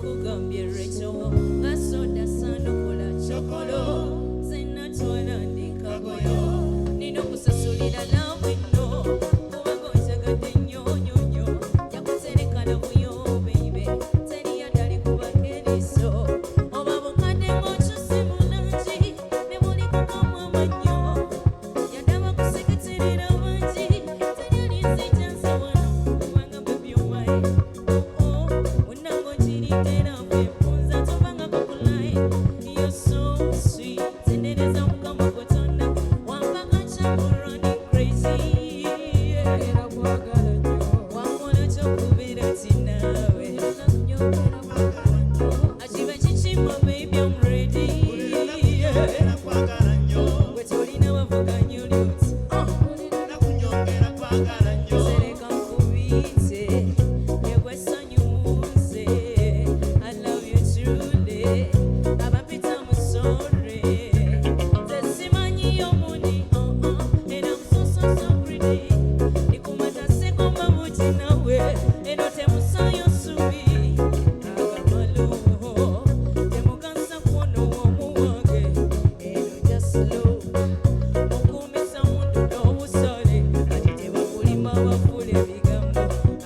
kugambye Rachel ngasoda sanokola chokolo zinatwala ndikagoyo nino kusasulira nawe no kubanga onjagadde nnyo nnyo nnyo yakuterekana buyo baby teri yadali kubakeriso oba bukadde ng'okyuse mulungi ne buli kukamwa amannyo yadaba kuseketerera bangi teri alinzijjansa wano kubanga baby omaye unango njiridde nawe mpunza tobanga kukulai you're so sweet tendereza mukama Katonda wampaka nkyamurani crazy era kwagala nnyo wakola kyokubira ti naawe nakunyongera kwagala nnyo akiba kikima baby I'm ready gwe tolina wavuganya oli oti sereka nkubiyite yegwe essanyu muze I love you truly abapita musore nze simanyi omundi and I'm so pretty nikumata sekoma muti nawe eno temusaayo ssuubi agamaluho temuganza kuonowa omuwange eno just slow okumisa muntu n'obusole kati tebakulima bafula ebigambo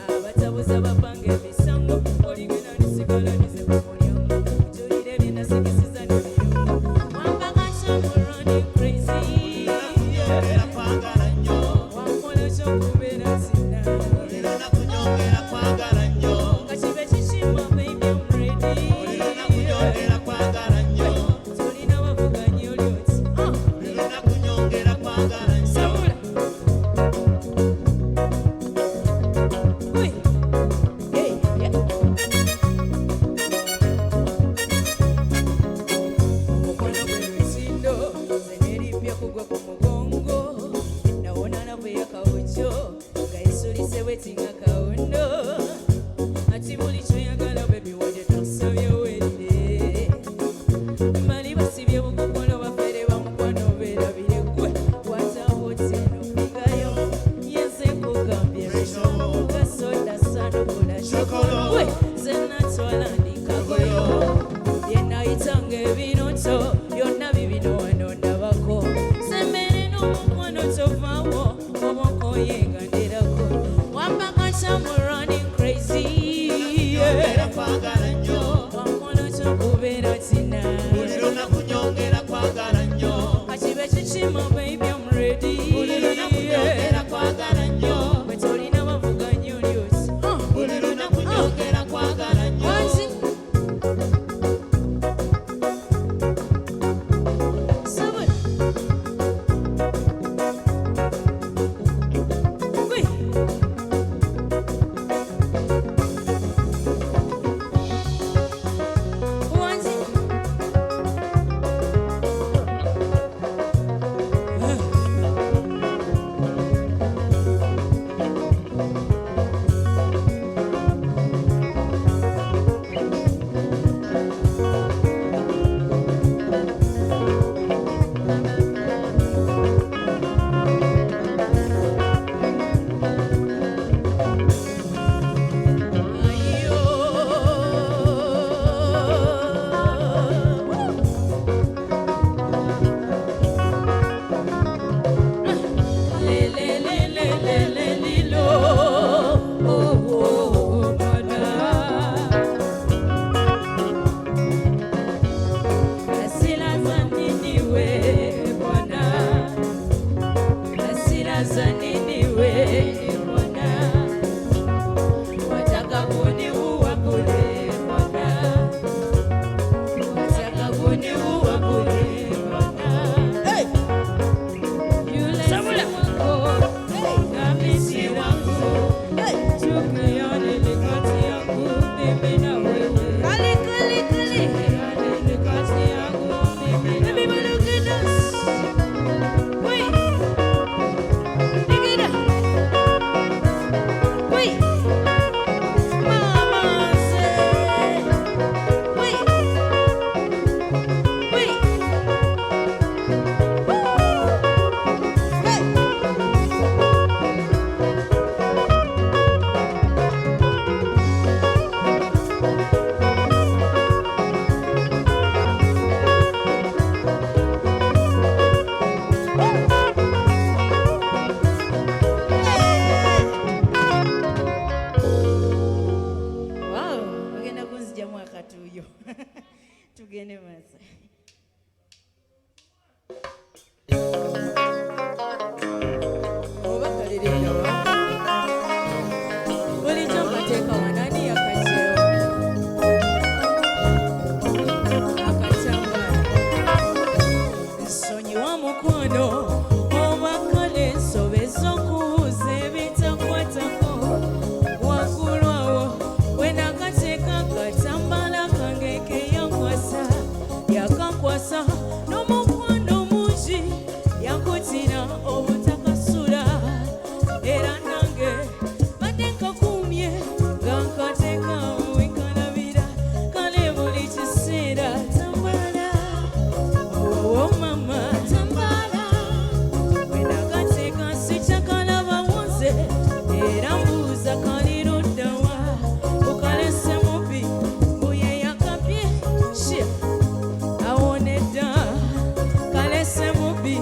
abatabuza bapanga emisango oligenda nisigala nize ku mulyango ojulire byenasigisiza n'ebirungo wampaka kyamurani crazy wankola kyokubeera sinaawe kakibe kikima baby I'm ready tolina wavuganya oli oti sabula omukono gwe lwisindo nze neripya kugwa ku mugongo nawonana bwe yakawujo nga yesulise wetinga kawondo ati buli kyoyagala bebi wadde tosabye werire mbali basibye bukokolo bafere bamukwano obeerabire gwe watawoteno pingayo yenze nkugambye gasoda sanokola chokolo we zenatwala ndikagoyo byenayitanga ebinoto byonna bibino wano ndabako semmere n'omukwano tovaawo obaokoyenga nderako wampaka kyamurani crazy wakola kyokubeera tinaawe kakibe kikima baby I'm ready bwe tolina bavuganya oli oti wangi katuuyo tugende maaso. Oba kaliriddawa bulijjo nkateeka wanani yakajjeo akatambaala nsonyiwa mukono oba kale nsobeza okuwuza ebitakwatako waggulu awo we nakateeka akatambaala kange keyankwasa yakankwasa n'omukwano mungi yankutira obutakasula era nange badde nkakuumye nga nkateeka wenkalabira kale buli kiseera tambala owo mama tambala we nakateeka sikyakalaba wunze era mbuuza kaliruddawa ukalese mubi mbuye yakapye shia awonedda kalese mubi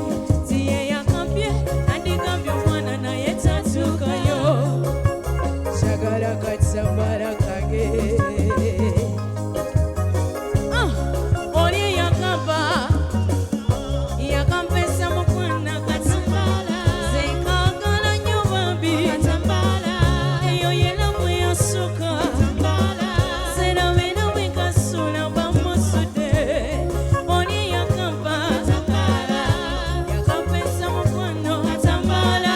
tiye yakapye nandigambye omwana naye tatuukayo kyagala katambala kange oli yakava yakampesa mukwana katambala zenkagala nnyo bambi katambala eyo yera bwe yasooka serabera bwe kasula bamusudde oli yakava yakampesa mukwano katambala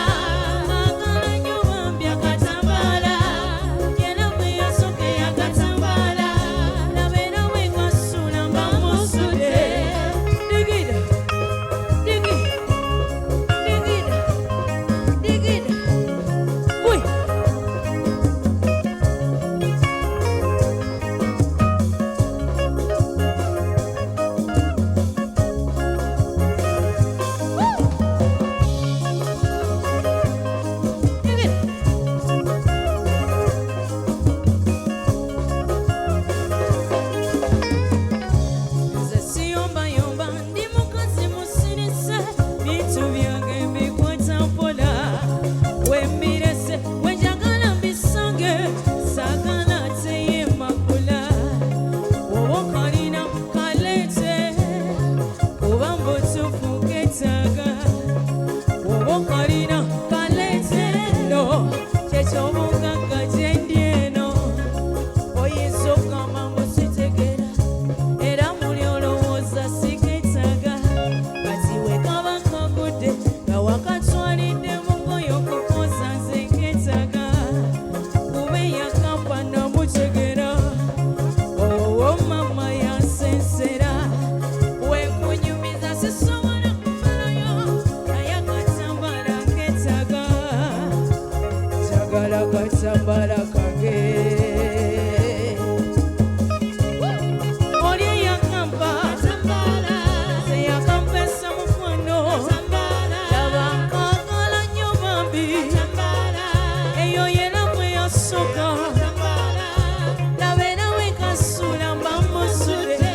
agala nnyo bambi akatambala yera bwe yasooka yakatambala labera bwe kasula bamusudde digida digi digida digida wi nze siyombayomba ndi mukazi musirise bintu byange mbikwata mpola wembirese wenjagala mbisange saagala teyemakula oba okalina kaleete kuba mbutuufu ketaaga oba okalina kaleete no kyekyobugagga gye ndi eno oyinza okugamba mbu sitegera era muli olowooza siketaaga kati we kaba kagudde nga wakatwalidde mugoye okukoza nze nketaaga kube yakampa namutegera owo mama yansensera wekunyumiza sisobola kumalayo naye akatambala nketaaga kyagala katambala kange oli yakampa teyakampesa mukwano laba nkagala nnyo bambi eyo yera bwe yasooka labera we kasula bamusudde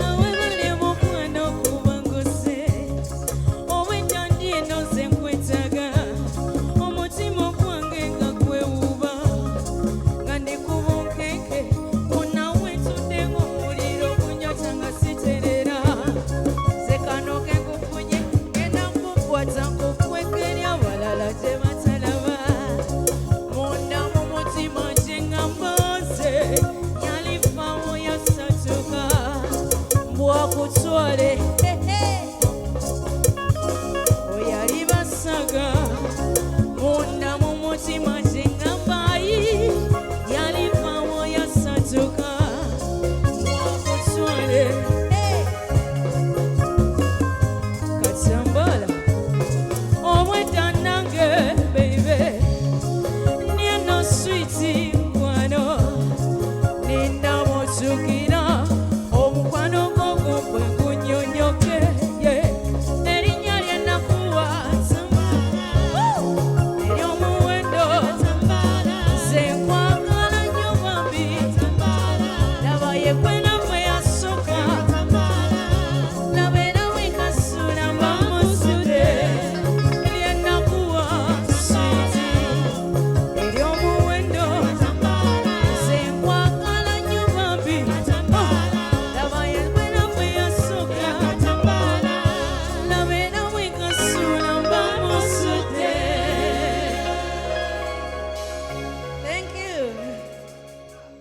awebale mukwano kubanguse obwedda ndi eno nze nkwetaaga omutima ogwange nga gwewuuba nga ndi ku bunkenke munawe ntudde ng'omuliro gunyota nga siterera ze kano ke nkufunye genda nkukwata nkukwekerya abalala gye batalaba munda mu mutima gye ngamba nze yalifawo yasatuka mbwakutwale oyali basaga munda mu mutima gye ngamba yalifawo yasatuka mbwakutwale katambala obwedda nange baby nino switi nkwano ninda motukira gwe